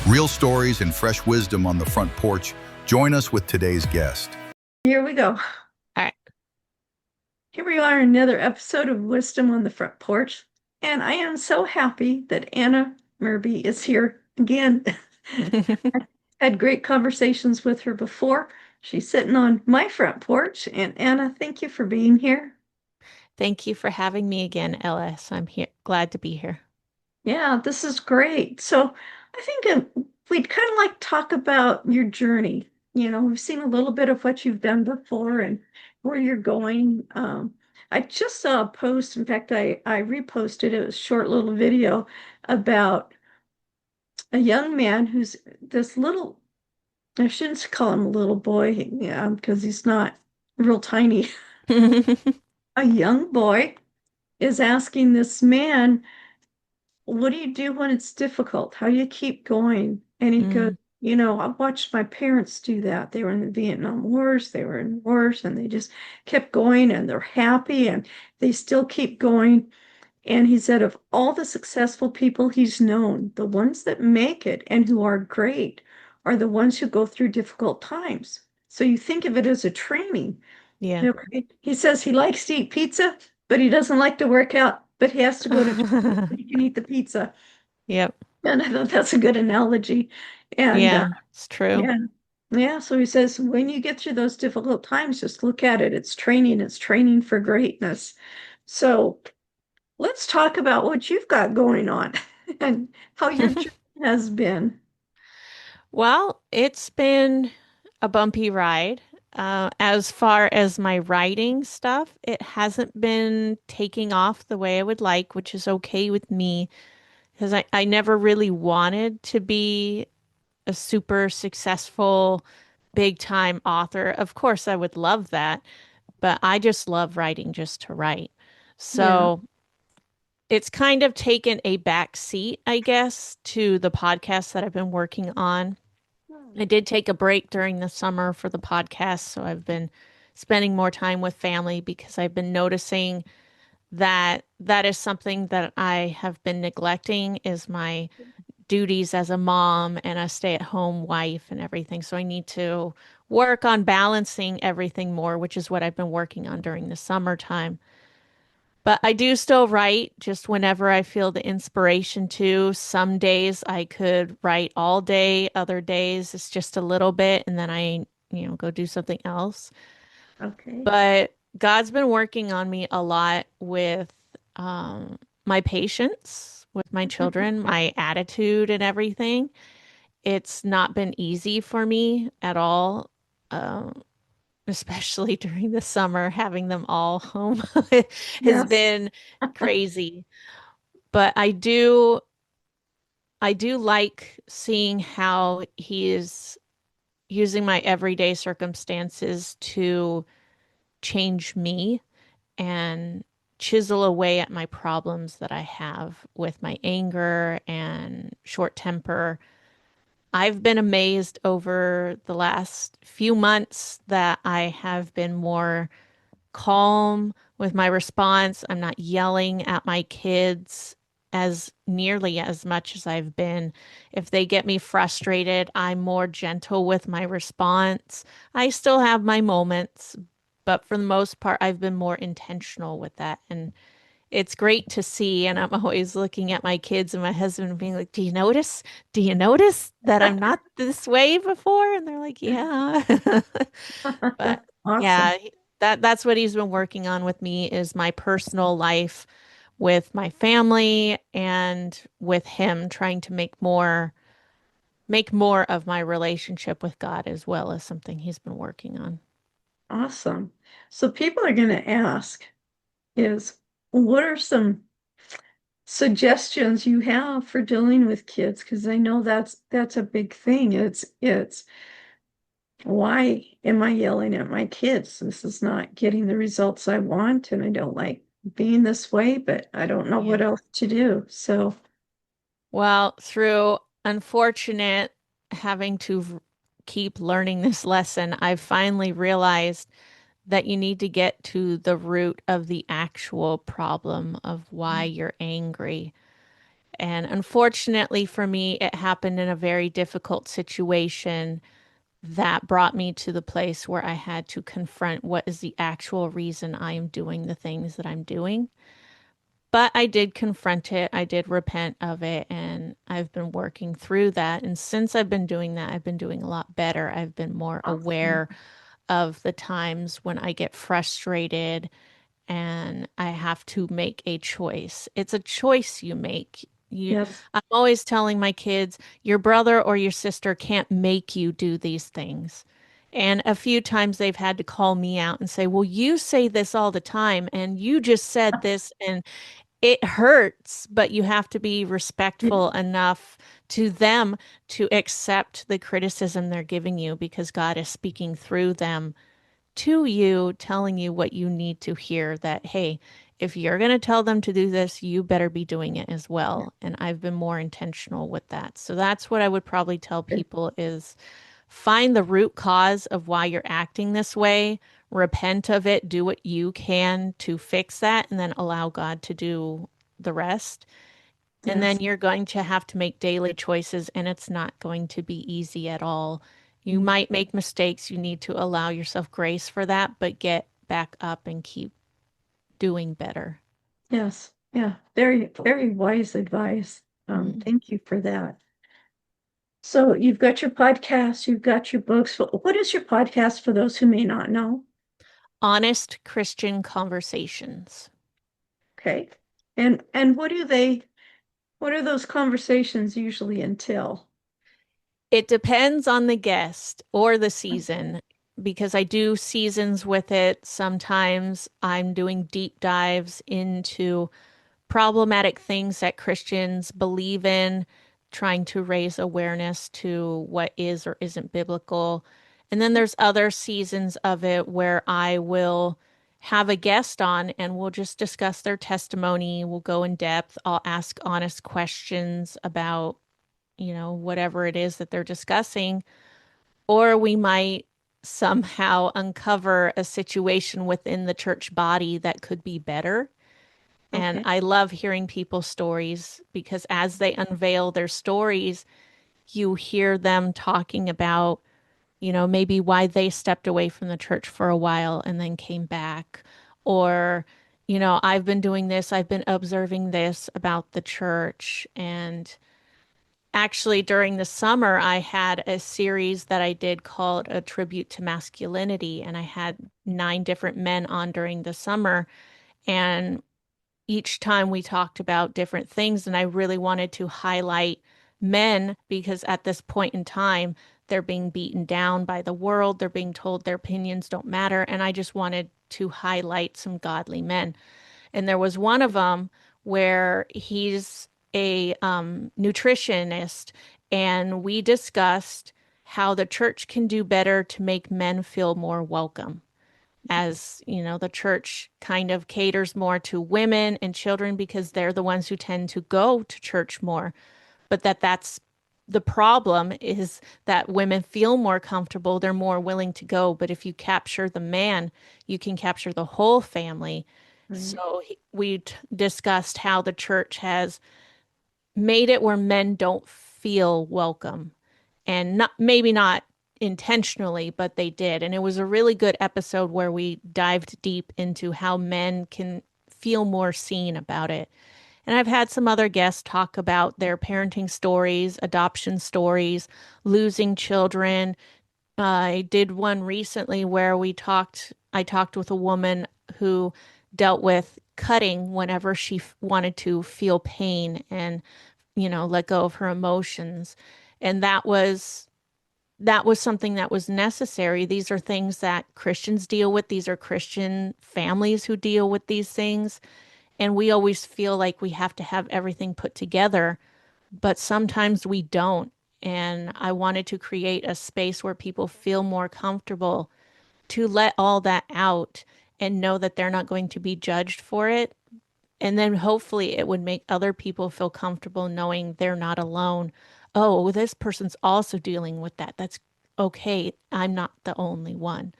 Real stories and fresh wisdom on the front porch. Join us with today's guest. Here we go. All right. Here we are, another episode of Wisdom on the Front Porch. And I am so happy that Ana Murby is here again. I had great conversations with her before. She's sitting on my front porch. And Ana, thank you for being here. Thank you for having me again, Ellis. I'm here, glad to be here. Yeah, this is great. So I think we'd kind of like to talk about your journey. We've seen a little bit of what you've done before and where you're going. I just saw a post. In fact, I reposted it. It was a short little video about a young man who's this little, I shouldn't call him a little boy, yeah, because he's not real tiny. A young boy is asking this man, what do you do when it's difficult? How do you keep going? And he goes, Mm, I watched my parents do that. They were in the Vietnam Wars, they were in wars, and they just kept going and they're happy and they still keep going. And he said, of all the successful people he's known, the ones that make it and who are great are the ones who go through difficult times. So you think of it as a training. yeah. Okay. He says he likes to eat pizza, but he doesn't like to work out, but he has to go to church so he can eat the pizza. Yep. And I thought that's a good analogy. And Yeah, it's true. yeah, yeah. So he says, when you get through those difficult times, just look at it. It's training for greatness. So let's talk about what you've got going on and how your journey has been. Well, it's been a bumpy ride. As far as my writing stuff, it hasn't been taking off the way I would like, which is okay with me because I never really wanted to be a super successful, big time author. Of course, I would love that, but I just love writing just to write. Yeah. So it's kind of taken a back seat, I guess, to the podcast that I've been working on. I did take a break during the summer for the podcast, so I've been spending more time with family because I've been noticing that that is something that I have been neglecting is my duties as a mom and a stay-at-home wife and everything. So I need to work on balancing everything more, which is what I've been working on during the summertime. But I do still write just whenever I feel the inspiration to. Some days I could write all day, other days it's just a little bit, and then I go do something else. Okay. But God's been working on me a lot with my patience with my children, my attitude, and everything. It's not been easy for me at all. Um, Especially during the summer, having them all home has Yes. been crazy. But I do like seeing how he is using my everyday circumstances to change me and chisel away at my problems that I have with my anger and short temper. I've been amazed over the last few months that I have been more calm with my response. I'm not yelling at my kids as nearly as much as I've been. If they get me frustrated, I'm more gentle with my response. I still have my moments, but for the most part, I've been more intentional with that. And it's great to see. And I'm always looking at my kids and my husband and being like, do you notice? Do you notice that I'm not this way before? And they're like, yeah. But That's awesome. yeah, that's what he's been working on with me is my personal life with my family and with him trying to make more of my relationship with God as well as something he's been working on. Awesome. So people are going to ask is what are some suggestions you have for dealing with kids? Because I know that's a big thing. It's why am I yelling at my kids? This is not getting the results I want, and I don't like being this way, but I don't know what Yeah. else to do. So, Well, through unfortunate having to keep learning this lesson, I've finally realized that you need to get to the root of the actual problem of why you're angry. And unfortunately for me, it happened in a very difficult situation that brought me to the place where I had to confront what is the actual reason I am doing the things that I'm doing. But I did confront it, I did repent of it, and I've been working through that. And since I've been doing that, I've been doing a lot better. I've been more Awesome. aware of the times when I get frustrated and I have to make a choice. It's a choice you make. Yes. I'm always telling my kids, your brother or your sister can't make you do these things. And a few times they've had to call me out and say, well, you say this all the time, and you just said this, and it hurts, but you have to be respectful enough to them to accept the criticism they're giving you because God is speaking through them to you, telling you what you need to hear that, hey, if you're going to tell them to do this, you better be doing it as well. And I've been more intentional with that. So that's what I would probably tell people is find the root cause of why you're acting this way, repent of it, do what you can to fix that, and then allow God to do the rest. And then Yes. you're going to have to make daily choices, and it's not going to be easy at all. You might make mistakes. You need to allow yourself grace for that, but get back up and keep doing better. Yes. Yeah. Very, very wise advice. Mm. Thank you for that. So you've got your podcast, you've got your books. What is your podcast for those who may not know? Honest Christian conversations. Okay. And what are those conversations usually entail? It depends on the guest or the season because I do seasons with it. Sometimes I'm doing deep dives into problematic things that Christians believe in, trying to raise awareness to what is or isn't biblical. And then there's other seasons of it where I will have a guest on and we'll just discuss their testimony. We'll go in depth. I'll ask honest questions about, whatever it is that they're discussing. Or we might somehow uncover a situation within the church body that could be better. And Okay. I love hearing people's stories because as they unveil their stories, you hear them talking about, maybe why they stepped away from the church for a while and then came back. Or, I've been doing this, I've been observing this about the church. And actually, during the summer, I had a series that I did called A Tribute to Masculinity. And I had 9 different men on during the summer. And each time we talked about different things, and I really wanted to highlight men because at this point in time, they're being beaten down by the world. They're being told their opinions don't matter. And I just wanted to highlight some godly men. And there was one of them where he's a nutritionist, and we discussed how the church can do better to make men feel more welcome as the church kind of caters more to women and children because they're the ones who tend to go to church more, but that's the problem is that women feel more comfortable, they're more willing to go, but if you capture the man, you can capture the whole family. Right. So we discussed how the church has made it where men don't feel welcome, and not maybe not intentionally, but they did. And it was a really good episode where we dived deep into how men can feel more seen about it. And I've had some other guests talk about their parenting stories, adoption stories, losing children. I did one recently where I talked with a woman who dealt with cutting whenever she wanted to feel pain and, let go of her emotions. And that was something that was necessary. These are things that Christians deal with. These are Christian families who deal with these things. And we always feel like we have to have everything put together, but sometimes we don't. And I wanted to create a space where people feel more comfortable to let all that out and know that they're not going to be judged for it. And then hopefully it would make other people feel comfortable knowing they're not alone. Oh, this person's also dealing with that. That's okay. I'm not the only one.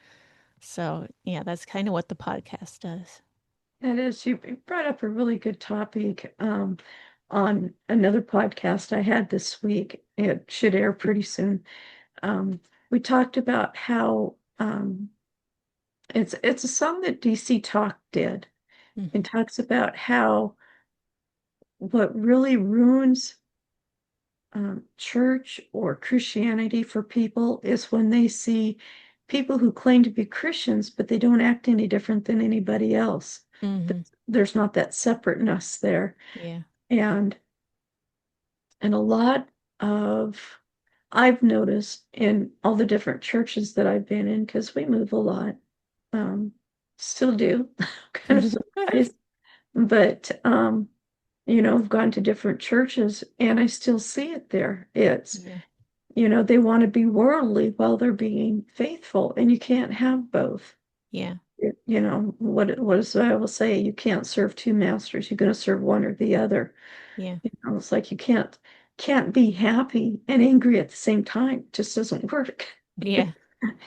So, yeah, that's kind of what the podcast does. That is, you brought up a really good topic. on another podcast I had this week. It should air pretty soon. We talked about how it's a song that DC Talk did. It Mhm. talks about how what really ruins church or Christianity for people is when they see people who claim to be Christians, but they don't act any different than anybody else. Mhm. There's not that separateness there. Yeah. And a lot of I've noticed in all the different churches that I've been in, because we move a lot, um, still do, kind of surprised. But I've gone to different churches and I still see it there. It's, Yeah. they want to be worldly while they're being faithful, and you can't have both. Yeah. What does the Bible say? You can't serve two masters. You're going to serve one or the other. Yeah. It's like you can't be happy and angry at the same time. It just doesn't work. Yeah.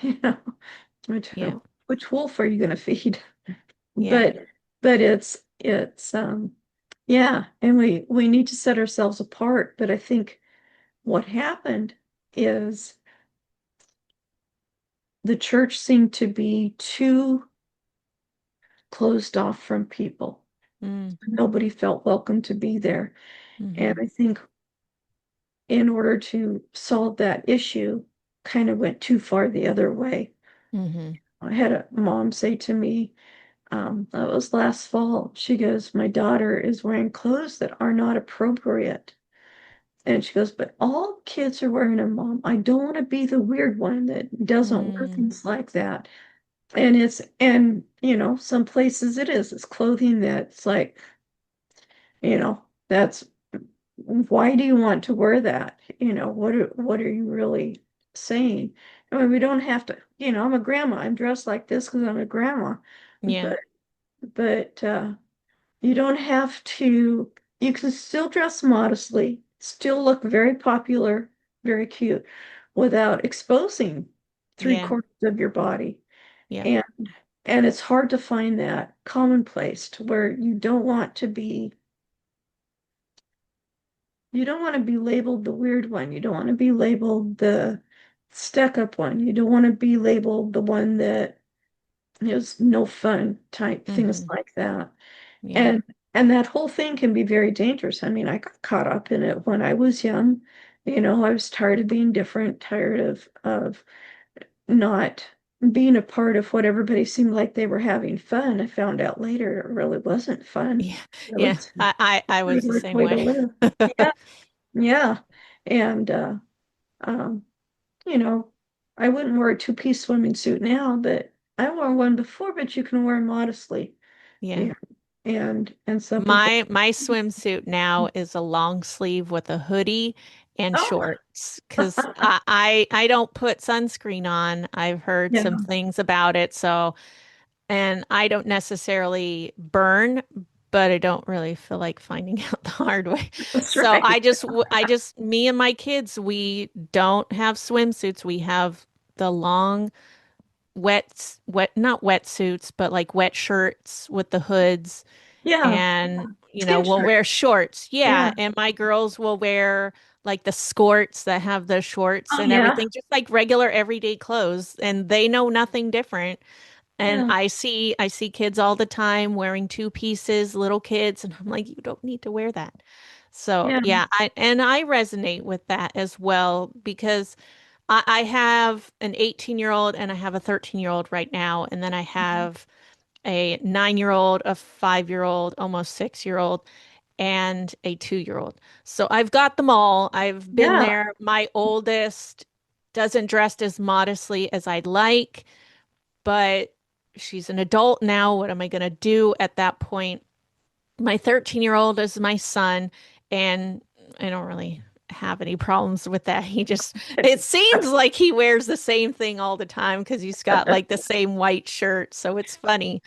You know, which Yeah. which wolf are you going to feed? Yeah. But it's yeah, and we need to set ourselves apart. But I think what happened is the church seemed to be too closed off from people. Mm. Nobody felt welcome to be there. And Mhm. I think in order to solve that issue, kind of went too far the other way. Mhm. I had a mom say to me, that was last fall. She goes, my daughter is wearing clothes that are not appropriate. And she goes, but all kids are wearing them, Mom. I don't want to be the weird one that doesn't wear Mm. things like that. And some places it is. It's clothing that's like, that's why do you want to wear that? What are you really saying? I mean, we don't have to, I'm a grandma. I'm dressed like this because I'm a grandma. Yeah. But you don't have to, you can still dress modestly, still look very popular, very cute, without exposing three Yeah. quarters of your body. Yeah. And and it's hard to find that commonplace to where you don't want to be labeled the weird one. You don't want to be labeled the stuck up one. You don't want to be labeled the one that is no fun type things Mhm. like that. Yeah. And and that whole thing can be very dangerous. I mean, I got caught up in it when I was young. I was tired of being different, tired of not being a part of what everybody seemed like they were having fun. I found out later it really wasn't fun. Yeah. It Yeah. was I a was the weird same way to way. live. Yeah, yeah. And um, you know, I wouldn't wear a two-piece swimming suit now, but I wore one before, but you can wear 'em modestly. Yeah. Yeah. And some people, My swimsuit now is a long sleeve with a hoodie and oh, shorts because I don't put sunscreen on. I've heard yeah, some things about it, so and I don't necessarily burn, but I don't really feel like finding out the hard way. that's So right. me and my kids, we don't have swimsuits. We have the long not wetsuits, but like wet shirts with the hoods Yeah, and skin we'll shirt. wear shorts. Yeah, Yeah. and my girls will wear like the skirts that have the shorts Oh, and yeah. everything, just like regular everyday clothes, and they know nothing different. And Yeah. I see kids all the time wearing two pieces, little kids, and I'm like, you don't need to wear that. So Yeah. yeah, I resonate with that as well because I have an 18-year-old and I have a 13-year-old right now, and then I have a 9-year-old, a 5-year-old, almost 6-year-old, and a 2-year-old. So I've got them all. I've been Yeah. there. My oldest doesn't dress as modestly as I'd like, but she's an adult now. What am I going to do at that point? My 13-year-old is my son, and I don't really have any problems with that. It seems like he wears the same thing all the time because he's got like the same white shirt. So it's funny.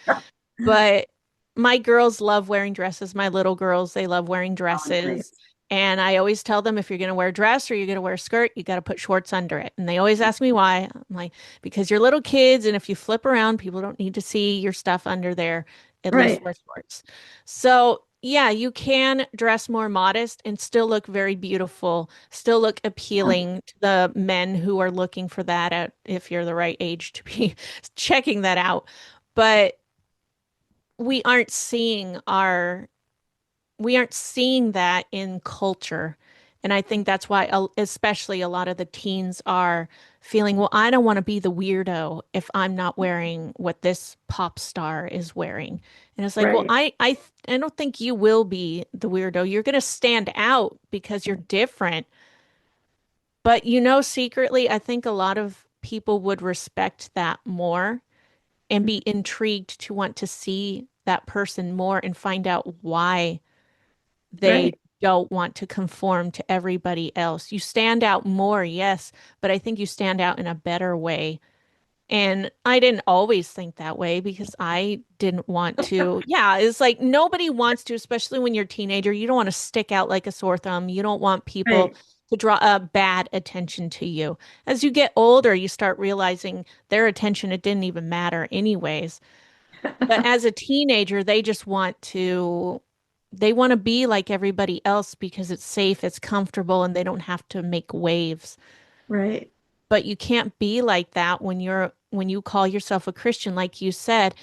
But my girls love wearing dresses. My little girls, they love wearing Oh, dresses. nice. And I always tell them if you're going to wear a dress or you're going to wear a skirt, you got to put shorts under it. And they always ask me why. I'm like, because you're little kids, and if you flip around, people don't need to see your stuff under there. At least Right. wear shorts. So yeah, you can dress more modest and still look very beautiful, still look Yeah, appealing to the men who are looking for that at if you're the right age to be checking that out. But we aren't seeing our we aren't seeing that in culture. And I think that's why, especially a lot of the teens are feeling, well, I don't want to be the weirdo if I'm not wearing what this pop star is wearing. And it's like, well, right, I don't think you will be the weirdo. You're going to stand out because you're different. But secretly, I think a lot of people would respect that more and be intrigued to want to see that person more and find out why they right. don't want to conform to everybody else. You stand out more, yes, but I think you stand out in a better way. And I didn't always think that way because I didn't want to. Yeah, it's like nobody wants to, especially when you're a teenager. You don't want to stick out like a sore thumb. You don't want people Right. to draw a bad attention to you. As you get older, you start realizing their attention, it didn't even matter anyways. But as a teenager, they want to be like everybody else because it's safe, it's comfortable, and they don't have to make waves. Right. But you can't be like that when you call yourself a Christian, like you said.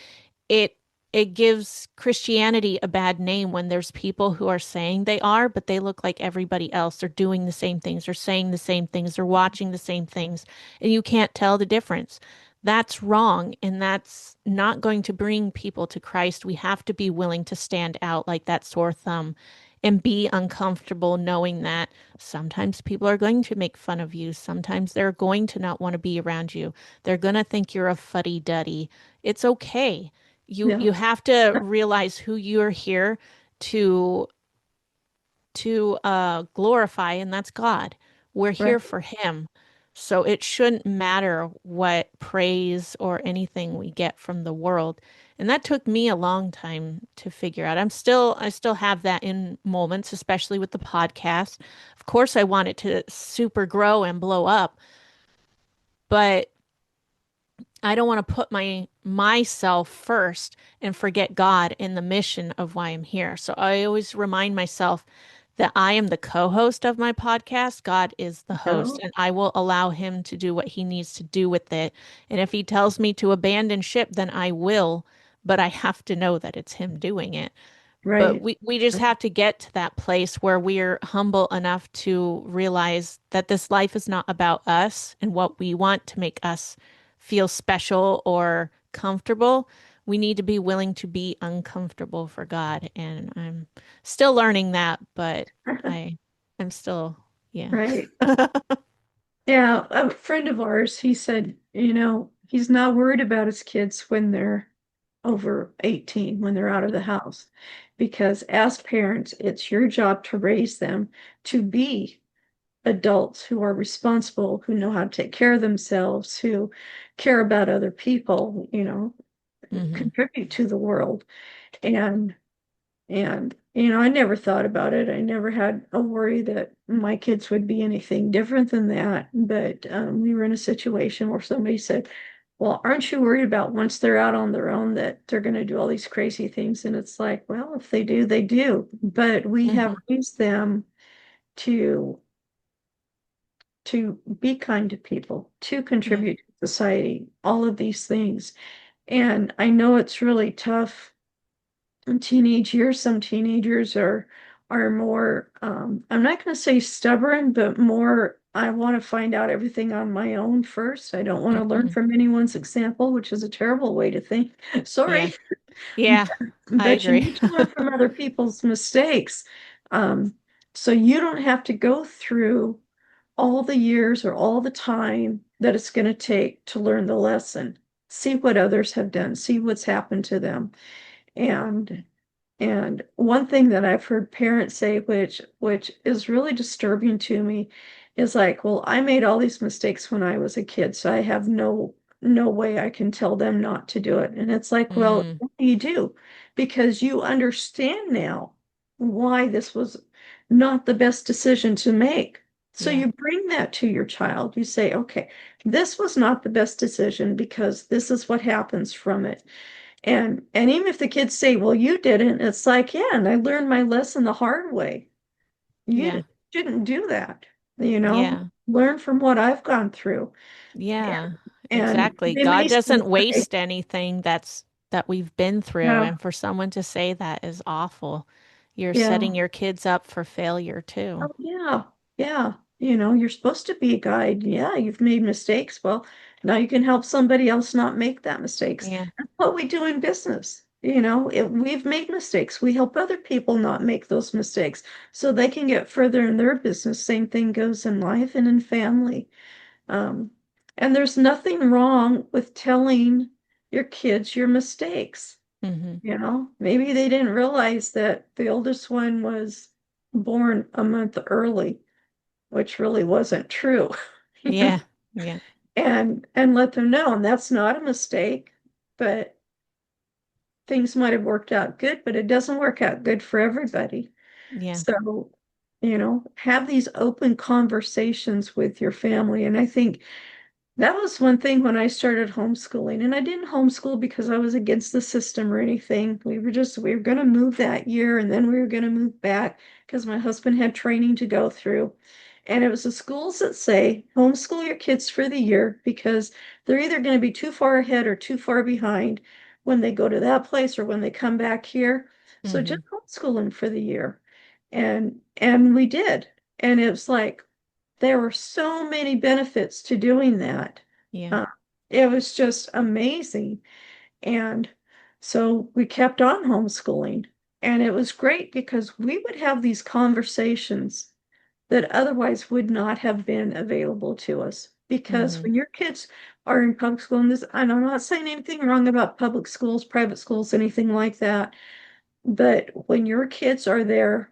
It it gives Christianity a bad name when there's people who are saying they are, but they look like everybody else. They're doing the same things, they're saying the same things, they're watching the same things, and you can't tell the difference. That's wrong, and that's not going to bring people to Christ. We have to be willing to stand out like that sore thumb and be uncomfortable knowing that sometimes people are going to make fun of you. Sometimes they're going to not want to be around you. They're going to think you're a fuddy-duddy. It's okay. You Yeah. have to realize who you're here to glorify, and that's God. We're here Right. for Him. So it shouldn't matter what praise or anything we get from the world. And that took me a long time to figure out. I still have that in moments, especially with the podcast. Of course, I want it to super grow and blow up, but I don't want to put myself first and forget God in the mission of why I'm here. So I always remind myself that I am the co-host of my podcast. God is the host, No. and I will allow him to do what he needs to do with it. And if he tells me to abandon ship, then I will, but I have to know that it's him doing it. But Right. we just have to get to that place where we're humble enough to realize that this life is not about us and what we want to make us feel special or comfortable. We need to be willing to be uncomfortable for God. And I'm still learning that, but I I'm still, yeah. Right. Yeah, a friend of ours, he said, he's not worried about his kids when they're over 18, when they're out of the house, because as parents, it's your job to raise them to be adults who are responsible, who know how to take care of themselves, who care about other people, Hmm. contribute to the world. And I never thought about it. I never had a worry that my kids would be anything different than that. But we were in a situation where somebody said, well, aren't you worried about once they're out on their own that they're going to do all these crazy things? And it's like, well, if they do, they do. But we have Hmm. raised them to be kind to people, to Yeah. contribute to society, all of these things. And I know it's really tough in teenage years. Some teenagers are more I'm not going to say stubborn, but more I want to find out everything on my own first. I don't want to learn Hmm. from anyone's example, which is a terrible way to think. Yeah. Sorry. Yeah, I But you agree. need to learn from other people's mistakes. Um, so you don't have to go through all the years or all the time that it's going to take to learn the lesson. See what others have done, see what's happened to them. And one thing that I've heard parents say, which is really disturbing to me, is like, well, I made all these mistakes when I was a kid, so I have no way I can tell them not to do it. And it's like, well, Mm, you do, because you understand now why this was not the best decision to make. So yeah. you bring that to your child. You say, okay, this was not the best decision because this is what happens from it. And even if the kids say, well, you didn't, it's like, yeah, and I learned my lesson the hard way. Yeah. You shouldn't do that, you know, Yeah. learn from what I've gone through. Yeah. And Exactly. they may God still doesn't say, waste anything that we've been through, yeah, and for someone to say that is awful. You're yeah. setting your kids up for failure too. Oh, yeah, yeah. You're supposed to be a guide. Yeah, you've made mistakes. Well, now you can help somebody else not make that mistakes. Yeah. That's what we do in business. We've made mistakes. We help other people not make those mistakes so they can get further in their business. Same thing goes in life and in family. Um, and there's nothing wrong with telling your kids your mistakes. Hmm. Maybe they didn't realize that the oldest one was born a month early, which really wasn't true. Yeah. Yeah. And let them know, and that's not a mistake, but things might have worked out good, but it doesn't work out good for everybody. Yeah. So, have these open conversations with your family. And I think that was one thing when I started homeschooling, and I didn't homeschool because I was against the system or anything. We were going to move that year and then we were going to move back because my husband had training to go through. And it was the schools that say homeschool your kids for the year because they're either going to be too far ahead or too far behind when they go to that place or when they come back here. So Hmm. just homeschool them for the year. And we did. And it was like, there were so many benefits to doing that. Yeah. Uh, it was just amazing. And so we kept on homeschooling. And it was great because we would have these conversations that otherwise would not have been available to us. Because Hmm. when your kids are in public school, and I'm not saying anything wrong about public schools, private schools, anything like that, but when your kids are there,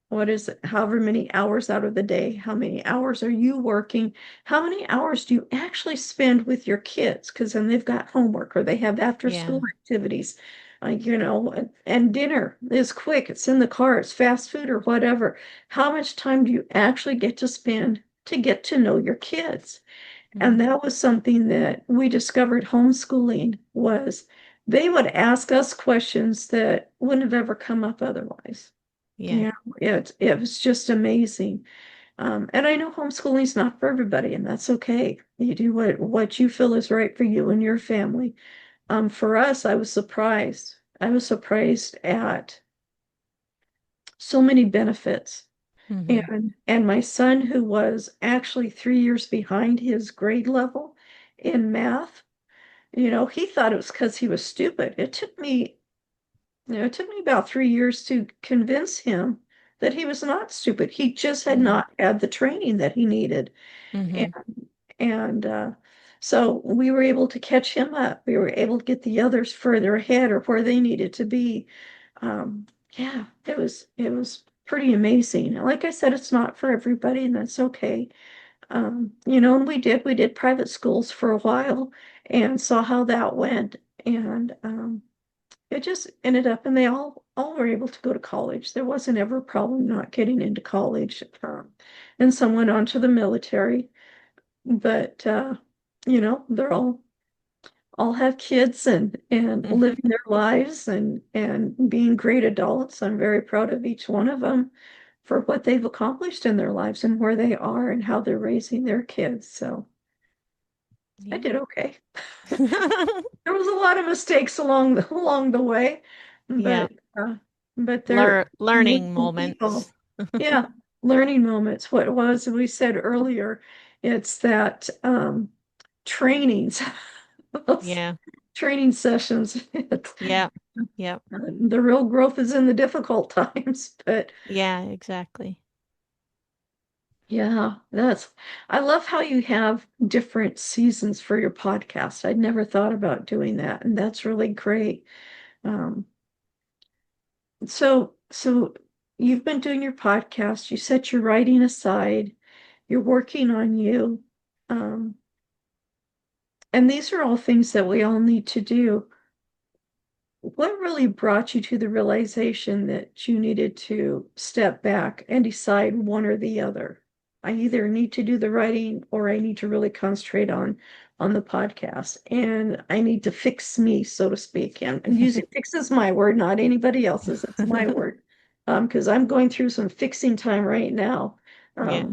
what is it, however many hours out of the day, how many hours are you working? How many hours do you actually spend with your kids? Because then they've got homework or they have after school Yeah. activities. And dinner is quick, it's in the car, it's fast food or whatever. How much time do you actually get to spend to get to know your kids? And Hmm. that was something that we discovered homeschooling was they would ask us questions that wouldn't have ever come up otherwise. Yeah. Yeah, it was just amazing. And I know homeschooling is not for everybody, and that's okay. You do what you feel is right for you and your family. For us, I was surprised. I was surprised at so many benefits. Hmm. And my son, who was actually 3 years behind his grade level in math, he thought it was because he was stupid. It took me about 3 years to convince him that he was not stupid. He just had Hmm. not had the training that he needed. And, Hmm. and so we were able to catch him up. We were able to get the others further ahead or where they needed to be. Yeah, it was pretty amazing. Like I said, it's not for everybody, and that's okay. And we did private schools for a while and saw how that went. And it just ended up, and they all were able to go to college. There wasn't ever a problem not getting into college. And some went on to the military, but they're all have kids and Hmm. living their lives and being great adults. I'm very proud of each one of them for what they've accomplished in their lives and where they are and how they're raising their kids. So I Yeah. did okay. There was a lot of mistakes along the way, Yeah. but they're Learning amazing moments. people. Yeah, learning moments. What it was we said earlier, it's that trainings, those Yeah. training sessions. Yeah. Yep. The real growth is in the difficult times, but Yeah, exactly. yeah, I love how you have different seasons for your podcast. I'd never thought about doing that, and that's really great. Um, so you've been doing your podcast, you set your writing aside, you're working on you. Um, and these are all things that we all need to do. What really brought you to the realization that you needed to step back and decide one or the other? I either need to do the writing or I need to really concentrate on the podcast. And I need to fix me, so to speak. And I'm using fix is my word, not anybody else's. It's my word. Because I'm going through some fixing time right now. Yeah.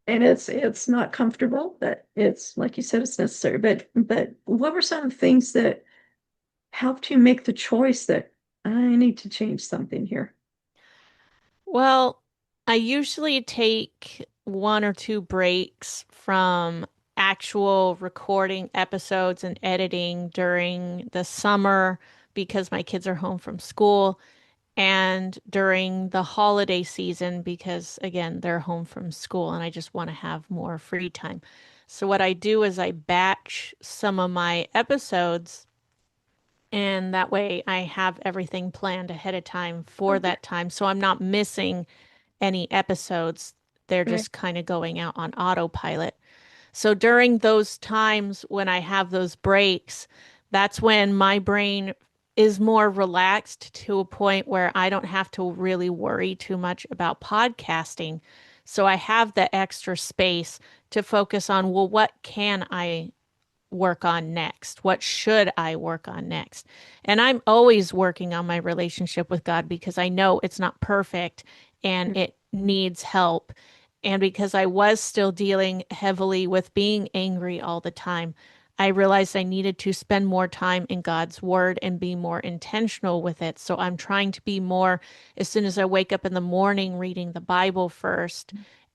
And it's not comfortable, but it's like you said, it's necessary. But what were some things that helped you make the choice that I need to change something here? Well, I usually take one or two breaks from actual recording episodes and editing during the summer because my kids are home from school and during the holiday season because, again, they're home from school and I just want to have more free time. So, what I do is I batch some of my episodes, and that way I have everything planned ahead of time for Okay, that time. So, I'm not missing any episodes. They're right. just kind of going out on autopilot. So during those times when I have those breaks, that's when my brain is more relaxed to a point where I don't have to really worry too much about podcasting. So I have the extra space to focus on, well, what can I work on next? What should I work on next? And I'm always working on my relationship with God because I know it's not perfect and it needs help. And because I was still dealing heavily with being angry all the time, I realized I needed to spend more time in God's word and be more intentional with it. So I'm trying to be more, as soon as I wake up in the morning, reading the Bible first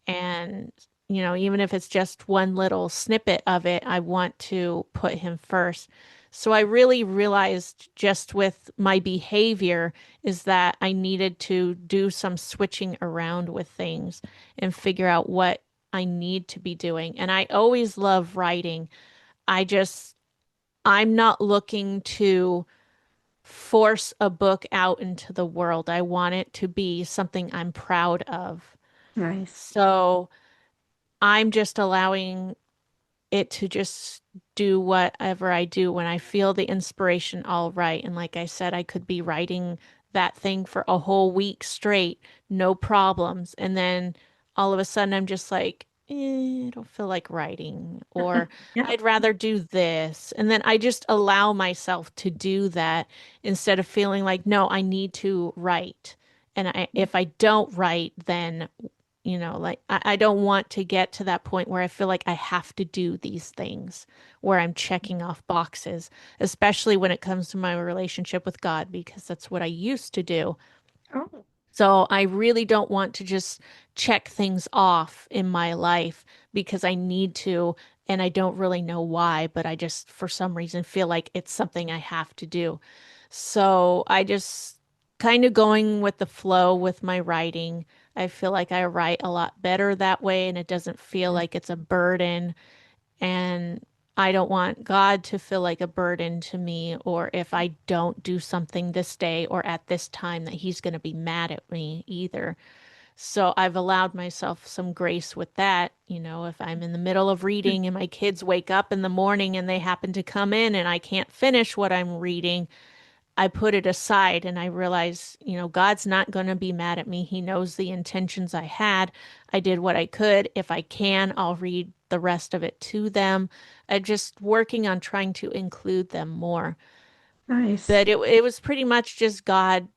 and even if it's just one little snippet of it, I want to put him first. So I really realized just with my behavior is that I needed to do some switching around with things and figure out what I need to be doing. And I always love writing. I'm not looking to force a book out into the world. I want it to be something I'm proud of. Nice. So I'm just allowing it to just do whatever I do when I feel the inspiration, all right. And like I said, I could be writing that thing for a whole week straight, no problems. And then all of a sudden I'm just like, I don't feel like writing, or Yeah, I'd rather do this. And then I just allow myself to do that instead of feeling like, no, I need to write. And if I don't write, then like I don't want to get to that point where I feel like I have to do these things where I'm checking off boxes, especially when it comes to my relationship with God, because that's what I used to do. oh, So I really don't want to just check things off in my life because I need to, and I don't really know why, but I just, for some reason, feel like it's something I have to do. So I just kind of going with the flow with my writing. I feel like I write a lot better that way, and it doesn't feel like it's a burden. And I don't want God to feel like a burden to me, or if I don't do something this day or at this time, that He's going to be mad at me either. So I've allowed myself some grace with that. If I'm in the middle of reading and my kids wake up in the morning and they happen to come in and I can't finish what I'm reading, I put it aside and I realize, God's not going to be mad at me. He knows the intentions I had. I did what I could. If I can, I'll read the rest of it to them. I'm just working on trying to include them more. nice. But it was pretty much just God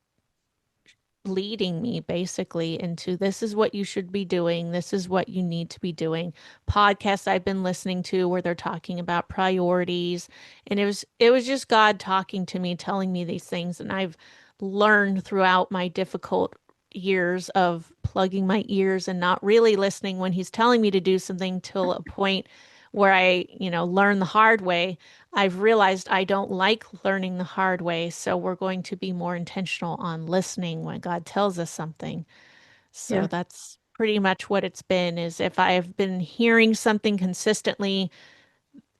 leading me basically into, this is what you should be doing. This is what you need to be doing. Podcasts I've been listening to where they're talking about priorities. And it was just God talking to me, telling me these things. And I've learned throughout my difficult years of plugging my ears and not really listening when he's telling me to do something till a point where I, learn the hard way. I've realized I don't like learning the hard way, so we're going to be more intentional on listening when God tells us something. So Yeah, that's pretty much what it's been, is if I have been hearing something consistently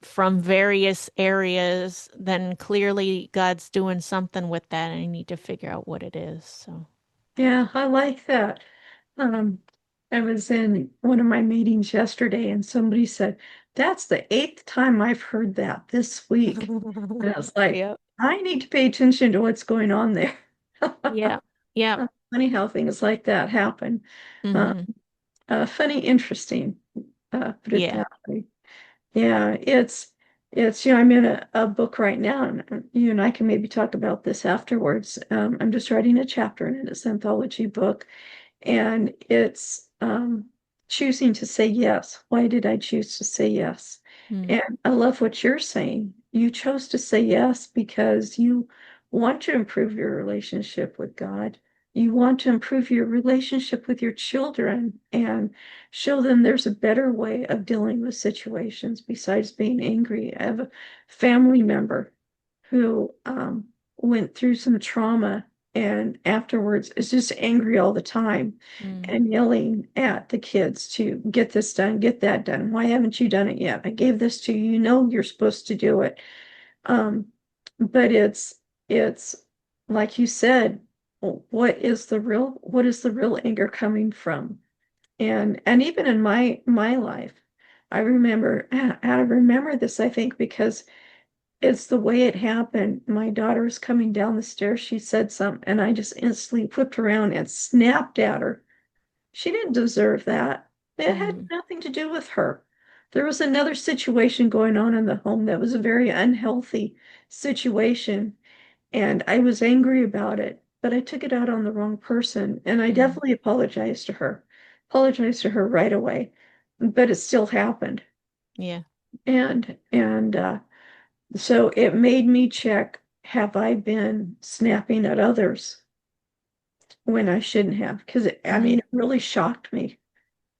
from various areas, then clearly God's doing something with that and I need to figure out what it is. So yeah, I like that. Um, I was in one of my meetings yesterday and somebody said, that's the eighth time I've heard that this week. And I was like, yeah. I need to pay attention to what's going on there. Yeah. Yeah. Funny how things like that happen. Uh, Hmm. funny, interesting, put it Yeah. that way. Yeah, I'm in a book right now, and you and I can maybe talk about this afterwards. I'm just writing a chapter in it. It's an anthology book, and it's choosing to say yes. Why did I choose to say yes? Mm. And I love what you're saying. You chose to say yes because you want to improve your relationship with God. You want to improve your relationship with your children and show them there's a better way of dealing with situations besides being angry. I have a family member who went through some trauma and afterwards is just angry all the time Mm. and yelling at the kids to get this done, get that done. Why haven't you done it yet? I gave this to you. You know you're supposed to do it. Um, but it's like you said, what is the real anger coming from? And even in my life, I remember this, I think, because it's the way it happened. My daughter was coming down the stairs. She said something, and I just instantly flipped around and snapped at her. She didn't deserve that. It had Mm. nothing to do with her. There was another situation going on in the home that was a very unhealthy situation, and I was angry about it, but I took it out on the wrong person, and I Mm. definitely apologized to her right away, but it still happened. Yeah. And so it made me check, have I been snapping at others when I shouldn't have? Because I Mm. mean, it really shocked me.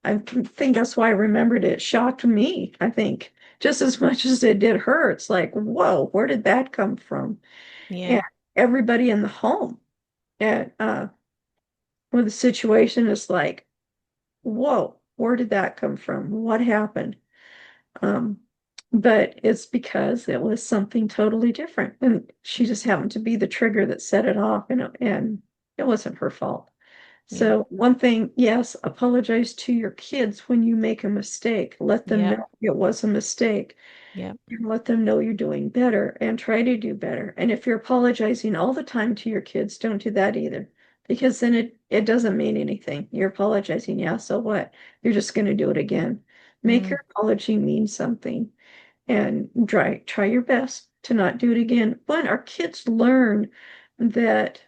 I think that's why I remembered it. It shocked me, I think, just as much as it did her. It's like, whoa, where did that come from? And Yeah. everybody in the home at where the situation is like, whoa, where did that come from? What happened? Um, but it's because it was something totally different. And she just happened to be the trigger that set it off, and it wasn't her fault. Yeah. So one thing, yes, apologize to your kids when you make a mistake. Let them Yep. know it was a mistake Yep. and let them know you're doing better and try to do better. And if you're apologizing all the time to your kids, don't do that either. Because then it doesn't mean anything. You're apologizing, yeah, so what? You're just going to do it again. Make Mm. your apology mean something and try your best to not do it again. But our kids learn that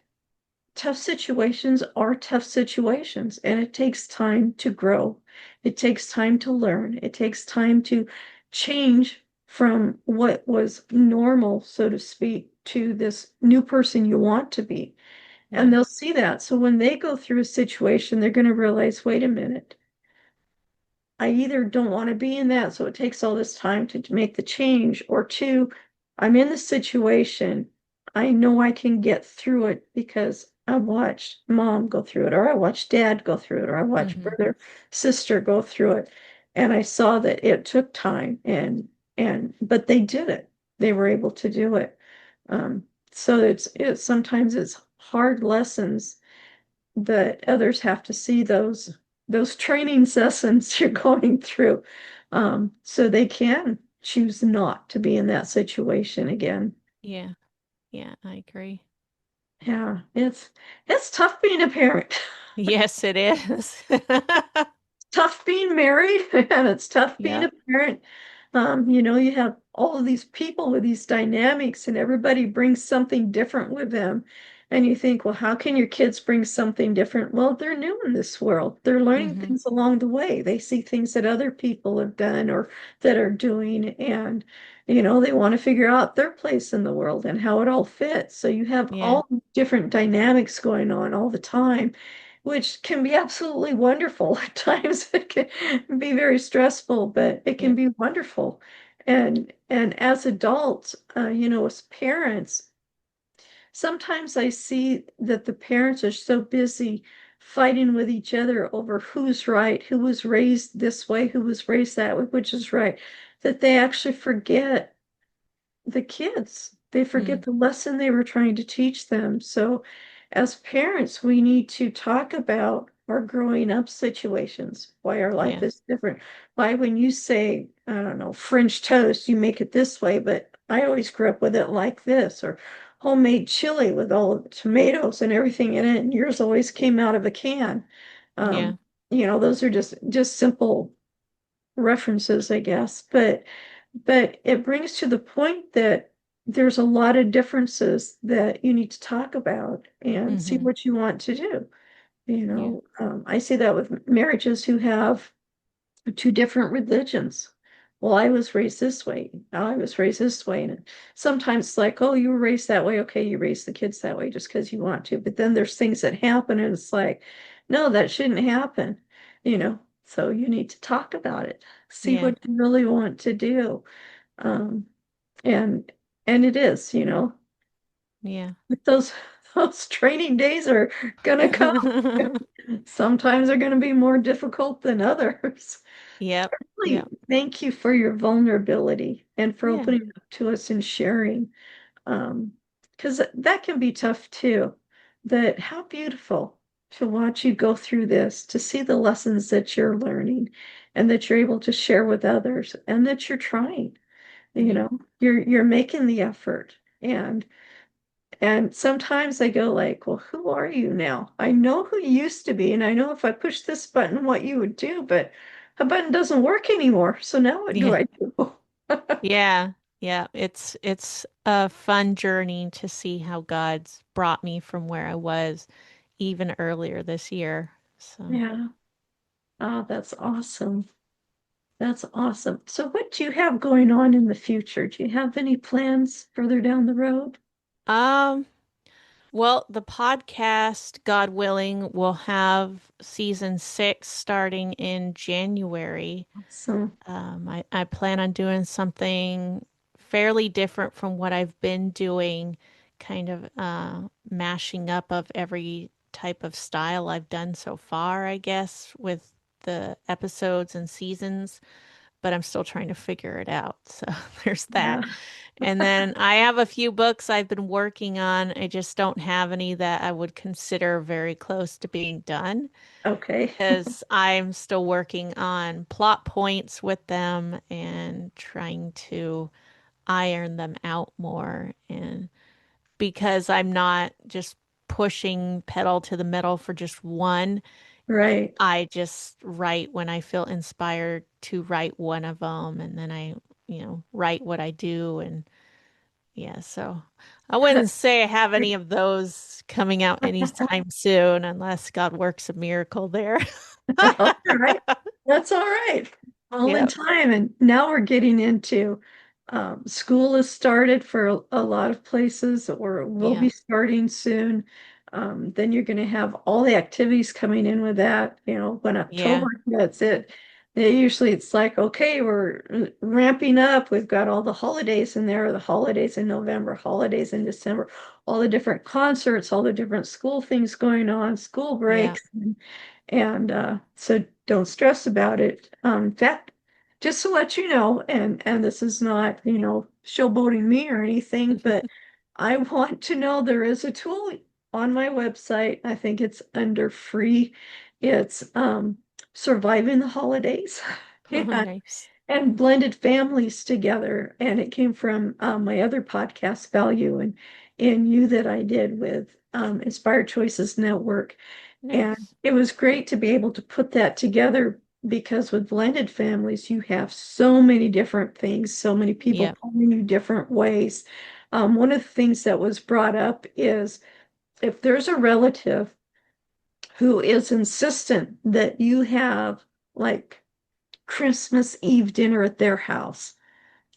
tough situations are tough situations, and it takes time to grow. It takes time to learn. It takes time to change from what was normal, so to speak, to this new person you want to be. And Yeah. they'll see that. So when they go through a situation, they're going to realize, wait a minute, I either don't want to be in that, so it takes all this time to make the change, or two, I'm in the situation. I know I can get through it because I watched mom go through it, or I watched dad go through it, or I watched Mm-hmm. brother, sister go through it. And I saw that it took time and but they did it. They were able to do it. So it's sometimes it's hard lessons that others have to see those training sessions you're going through, so they can choose not to be in that situation again. Yeah. Yeah. I agree. Yeah, it's tough being a parent. Yes, it is. Tough being married and it's tough being a Yep. parent. You have all of these people with these dynamics, and everybody brings something different with them. And you think, well, how can your kids bring something different? Well, they're new in this world. They're learning Mm-hmm. things along the way. They see things that other people have done or that are doing, and they want to figure out their place in the world and how it all fits. So you have Yeah. all different dynamics going on all the time, which can be absolutely wonderful. At times it can be very stressful, but it can Yep. be wonderful. And as adults, as parents, sometimes I see that the parents are so busy fighting with each other over who's right, who was raised this way, who was raised that way, which is right, that they actually forget the kids. They forget Mm. the lesson they were trying to teach them. So, as parents, we need to talk about our growing up situations, why our life Yeah. is different. Why, when you say, I don't know, French toast, you make it this way, but I always grew up with it like this, or homemade chili with all of the tomatoes and everything in it, and yours always came out of a can. Yeah. Um, those are just simple references, I guess. But it brings to the point that there's a lot of differences that you need to talk about and see Hmm. what you want to do. Yeah. I see that with marriages who have two different religions. Well, I was raised this way. I was raised this way. And sometimes it's like, oh, you were raised that way. Okay, you raise the kids that way just because you want to. But then there's things that happen and it's like, no, that shouldn't happen, you know. So you need to talk about it, see Yeah. what you really want to do. Um, and and it is, Yeah. those those training days are gonna come. Sometimes they're gonna be more difficult than others. Yep. Really, Yep. thank you for your vulnerability and for Yeah. opening up to us and sharing. Because that can be tough too. That how beautiful to watch you go through this, to see the lessons that you're learning and that you're able to share with others and that you're trying, Yeah. you're making the effort. And sometimes I go like, well, who are you now? I know who you used to be, and I know if I push this button, what you would do, but the button doesn't work anymore. So now what do Yeah. I do? Yeah. Yeah. It's a fun journey to see how God's brought me from where I was even earlier this year. So, Yeah. Oh, that's awesome. That's awesome. So what do you have going on in the future? Do you have any plans further down the road? um, well, the podcast, God willing, will have season 6 starting in January. So, I plan on doing something fairly different from what I've been doing, kind of mashing up of every type of style I've done so far, I guess, with the episodes and seasons, but I'm still trying to figure it out. So there's yeah. that. And then I have a few books I've been working on. I just don't have any that I would consider very close to being done Okay. because I'm still working on plot points with them and trying to iron them out more. And because I'm not just pushing pedal to the metal for just one, Right. I just write when I feel inspired to write one of them, and then I write what I do. And yeah, so I wouldn't say I have any of those coming out anytime soon unless God works a miracle there. All right. That's all right. All in Yep. time. And now we're getting into school has started for a lot of places, or will be Yeah. starting soon. Then you're going to have all the activities coming in with that. When Yeah. October hits it, usually it's like, okay, we're ramping up. We've got all the holidays in there, the holidays in November, holidays in December, all the different concerts, all the different school things going on, school Yeah. breaks. And so don't stress about it. In fact, just to let you know, and this is not, showboating me or anything, but I want to know there is a tool on my website. I think it's under free. It's surviving the holidays. Oh, Yeah, nice. and blended families together. And it came from my other podcast, Value and You, that I did with Inspired Choices Network. And Nice. it was great to be able to put that together because with blended families, you have so many different things, so many people Yep. calling you different ways. One of the things that was brought up is if there's a relative who is insistent that you have like Christmas Eve dinner at their house,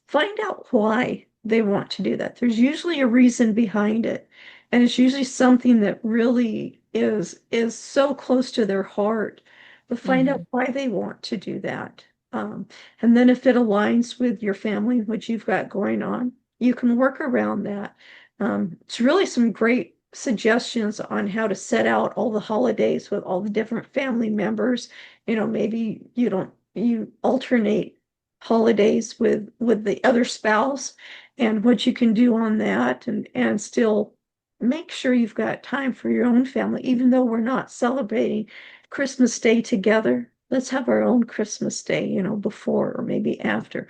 find out why they want to do that. There's usually a reason behind it, and it's usually something that really is so close to their heart. But find out Hmm. why they want to do that. Um, and then if it aligns with your family, what you've got going on, you can work around that. It's really some great suggestions on how to set out all the holidays with all the different family members. Maybe you alternate holidays with the other spouse and what you can do on that and still make sure you've got time for your own family, even though we're not celebrating Christmas Day together. Let's have our own Christmas Day, before or maybe after.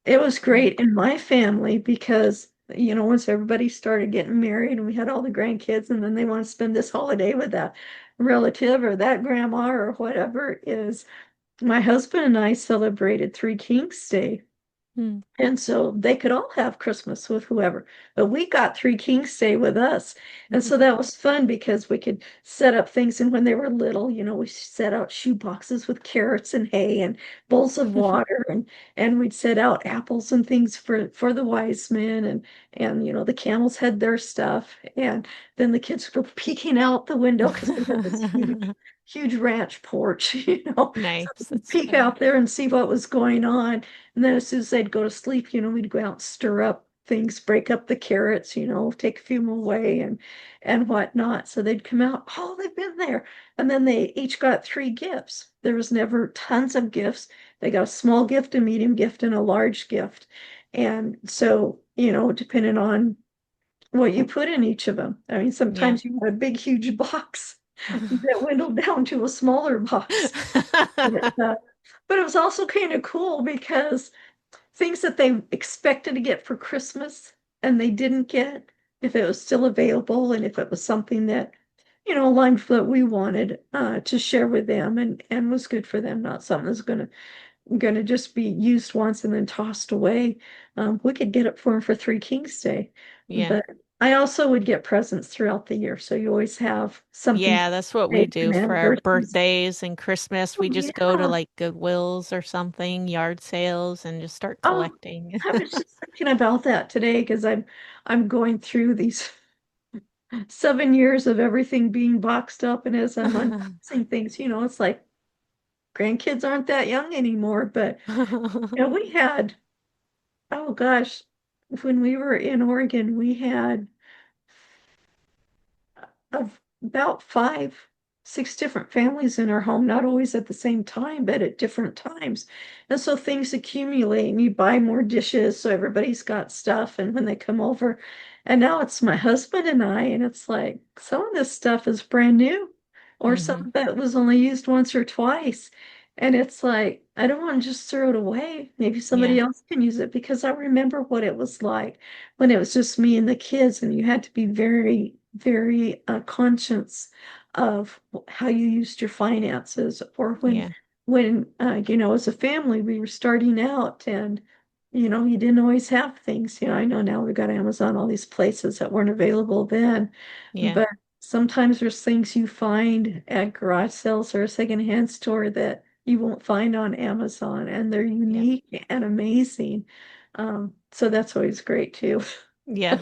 It was Yeah. great in my family because once everybody started getting married and we had all the grandkids and then they want to spend this holiday with that relative or that grandma or whatever is my husband and I celebrated Three Kings Day. Hmm. And so they could all have Christmas with whoever, but we got Three Kings stay with us. And so that was fun because we could set up things. And when they were little, we set out shoe boxes with carrots and hay and bowls of water, and we'd set out apples and things for the wise men, and the camels had their stuff. And then the kids were peeking out the window because we had this huge ranch porch, Nice. so That's peek funny. out there and see what was going on. And then as soon as they'd go to sleep, we'd go out and stir up things, break up the carrots, take a few away and whatnot. So they'd come out, oh, they've been there. And then they each got three gifts. There was never tons of gifts. They got a small gift, a medium gift, and a large gift. And so, depending on what you put in each of them. I mean, Yeah. sometimes you had a big, huge box that dwindled down to a smaller box. But, but it was also kind of cool because things that they expected to get for Christmas and they didn't get, if it was still available and if it was something that, aligned with what we wanted to share with them and was good for them, not something that's gonna just be used once and then tossed away. We could get it for them for Three Kings Day, Yeah. but I also would get presents throughout the year, so you always have something Yeah, to that's what we make do and for our anniversaries. birthdays and Christmas. Oh We just go to yeah. like Goodwills or something, yard sales, and just start Oh, collecting. I was just thinking about that today because I'm going through these 7 years of everything being boxed up, and as I'm unboxing things, it's like grandkids aren't that young anymore, but we had, oh gosh, when we were in Oregon, we had of about five, six different families in our home, not always at the same time, but at different times. And so things accumulate and you buy more dishes. So everybody's got stuff. And when they come over, and now it's my husband and I, and it's like some of this stuff is brand new, or some Hmm. of it was only used once or twice. And it's like, I don't want to just throw it away. Maybe somebody Yeah. else can use it because I remember what it was like when it was just me and the kids, and you had to be very, very conscious of how you used your finances, or Yeah. when as a family we were starting out, and you didn't always have things. I know now we've got Amazon, all these places that weren't available then, Yeah. but sometimes there's things you find at garage sales or a secondhand store that you won't find on Amazon, and they're Yeah. unique and amazing. So that's always great too. Yeah.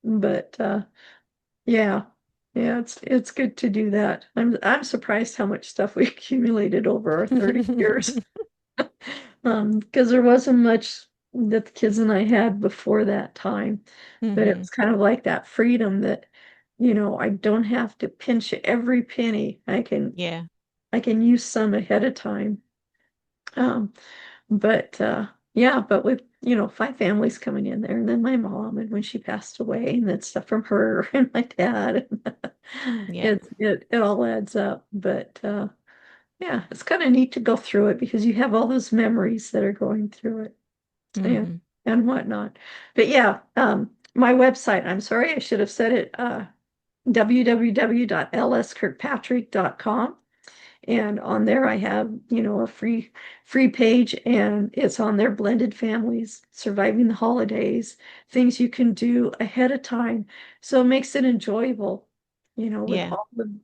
But yeah, yeah, it's good to do that. I'm surprised how much stuff we accumulated over our 30 years. Because there wasn't much that the kids and I had before that time, but it Hmm. was kind of like that freedom that, I don't have to pinch every penny. Yeah. I can use some ahead of time. Um, but yeah, but with five families coming in there, and then my mom, and when she passed away, and then stuff from her and my dad, Yeah. it all adds up. But yeah, it's kind of neat to go through it because you have all those memories that are going through it and Hmm. and whatnot. But yeah, my website, I'm sorry, I should have said it, www.lskirkpatrick.com. And on there I have, a free page, and it's on there: blended families, surviving the holidays, things you can do ahead of time. So it makes it enjoyable, with Yeah.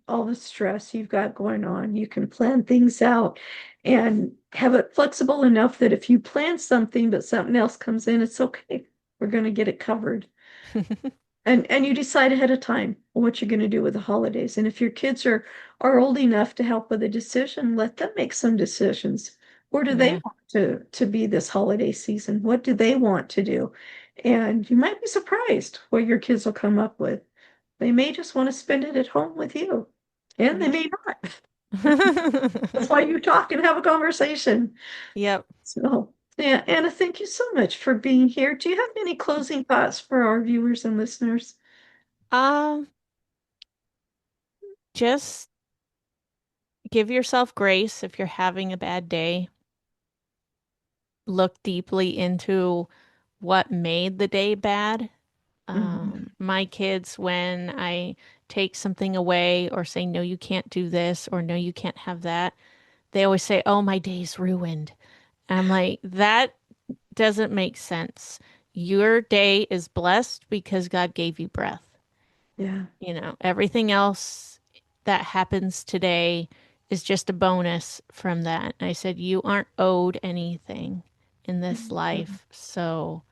all the stress you've got going on. You can plan things out and have it flexible enough that if you plan something but something else comes in, it's okay. We're going to get it covered. And you decide ahead of time what you're going to do with the holidays. And if your kids are old enough to help with a decision, let them make some decisions. Where do they Yeah. want to be this holiday season? What do they want to do? And you might be surprised what your kids will come up with. They may just want to spend it at home with you, and they Yeah. may not. That's why you talk and have a conversation. Yep. So, yeah, Anna, thank you so much for being here. Do you have any closing thoughts for our viewers and listeners? Um, just give yourself grace if you're having a bad day. Look deeply into what made the day bad. Mhm. my kids, when I take something away or say, no, you can't do this, or no, you can't have that, they always say, oh, my day's ruined. And I'm like, that doesn't make sense. Your day is blessed because God gave you breath. Yeah. Everything else that happens today is just a bonus from that. I said, you aren't owed anything in this life. So,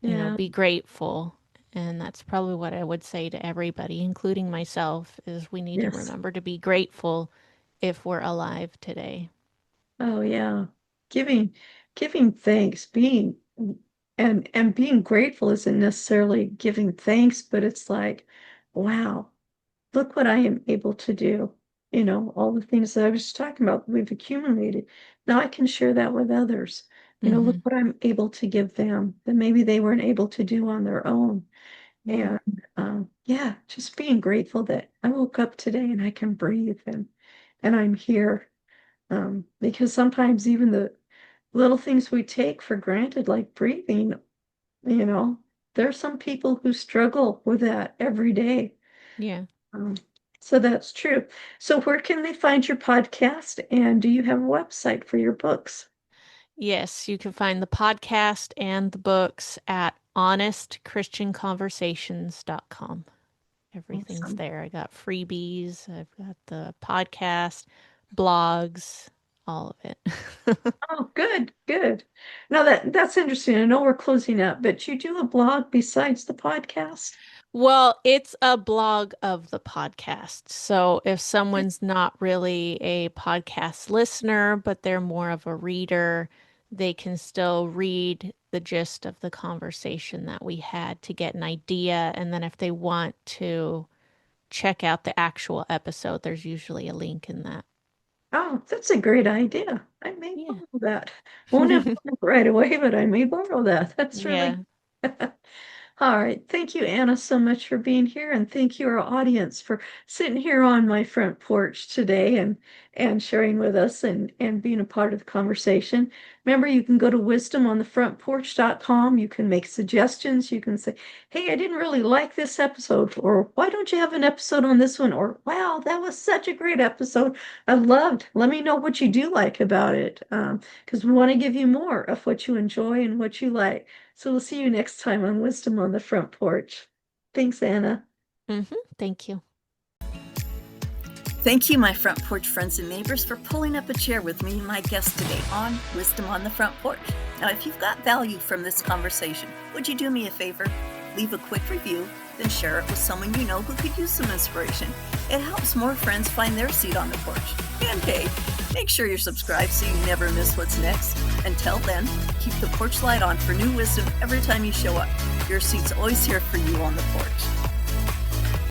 Yeah. be grateful. And that's probably what I would say to everybody, including myself, is we need to Yes. remember to be grateful if we're alive today. Oh yeah. Giving giving thanks, being and being grateful isn't necessarily giving thanks, but it's like, wow, look what I am able to do. All the things that I was talking about, we've accumulated. Now I can share that with others. Look Hmm. what I'm able to give them that maybe they weren't able to do on their own. Yeah. And yeah, just being grateful that I woke up today and I can breathe and I'm here. Because sometimes even the little things we take for granted, like breathing, you know, there are some people who struggle with that every day. Yeah. Um, so that's true. So where can they find your podcast? And do you have a website for your books? Yes, you can find the podcast and the books at honestchristianconversations.com. Everything's Awesome. there. I got freebies, I've got the podcast, blogs, all of it. Oh, good, good. Now that's interesting. I know we're closing up, but you do a blog besides the podcast? Well, it's a blog of the podcast. So if someone's not really a podcast listener, but they're more of a reader, they can still read the gist of the conversation that we had to get an idea. And then if they want to check out the actual episode, there's usually a link in that. Oh, that's a great idea. I may Yeah. borrow that. Won't have to look right away, but I may borrow that. That's really Yeah. all right. Thank you, Anna, so much for being here, and thank you, our audience, for sitting here on my front porch today and sharing with us and being a part of the conversation. Remember, you can go to wisdomonthefrontporch.com. You can make suggestions. You can say, "Hey, I didn't really like this episode," or "Why don't you have an episode on this one?" Or "Wow, that was such a great episode. I loved. Let me know what you do like about it, because we want to give you more of what you enjoy and what you like." So we'll see you next time on Wisdom on the Front Porch. Thanks, Anna. Thank you. Thank you, my Front Porch friends and neighbors, for pulling up a chair with me and my guest today on Wisdom on the Front Porch. Now, if you've got value from this conversation, would you do me a favor? Leave a quick review, then share it with someone you know who could use some inspiration. It helps more friends find their seat on the porch. And hey, make sure you're subscribed so you never miss what's next. Until then, keep the porch light on for new wisdom every time you show up. Your seat's always here for you on the porch.